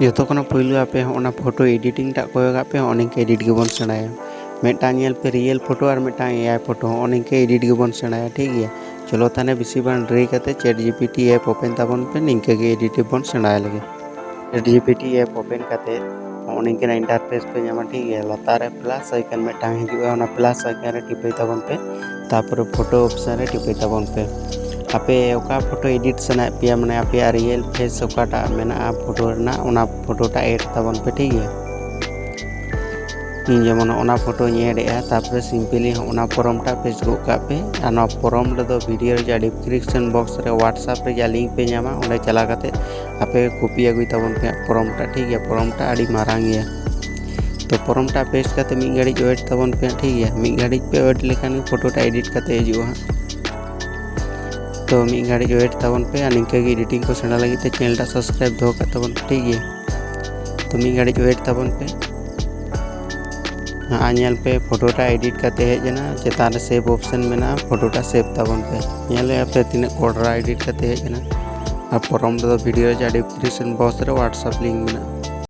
जोतो खना पहलू आपे होना फोटो एडिटिंग टा कोयगा पे ओनिके एडिट गेबन सेणाया मेटा नेल पे रियल फोटो और मेटा एआई फोटो ओनिके एडिट गेबन सेणाया ठीक गया। चलो ताने बेसी बान रे काते चैट जीपीटी ऐप ओपन ताबन पे निंके गे एडिट बन सेणाया लगे। चैट जीपीटी ऐप ओपन काते ओनिके इंटरफेस पे ᱧᱟᱢᱟ ठीक गया। लातार रे प्लस आइकन मेटा हिजुआ ओना प्लस आइकन रे टिपे ताबन पे तापर फोटो ऑप्शन रे टिपे ताबन पे आपे ओका फोटो एडिट सना पे माने आपे रियल फेस ओकाटा मेना फोटो ना ओना फोटोटा एड ताबन पे ठीक गया। इन जेमन ओना फोटो एड तापर सिंपली ओना फॉर्मटा पेस्ट गो का पे आना फॉर्म रे दो वीडियो रे डिस्क्रिप्शन बॉक्स रे व्हाट्सएप रे जा लिंक पे ᱧᱟᱢᱟ ओंडे चला काते आपे कॉपी अगुई ताबन पे फॉर्मटा ठीक गया। फॉर्मटा आड़ी मारांग गया तो फॉर्मटा पेस्ट काते मी गाड़ी वेट ताबन पे ठीक गया। मी गाड़ी पे वेट लेखान फोटोटा एडिट काते हिजुआ तो मी गाड़ी वेट ताबन पे निंके गे एडिटिंग को सेना लगी ते चैनल सब्सक्राइब दो का ताबन ठीक गया। तो मी गाड़ी वेट ताबन पे आनेल पे फोटोटा एडिट काते हेजना चेतान रे सेव ऑप्शन मेना फोटोटा सेव ताबन पे नेले पे तिने कोडरा एडिट काते हेजना और फॉर्म दो वीडियो जा डिस्क्रिप्शन बॉक्स रे व्हाट्सएप लिंक मेना।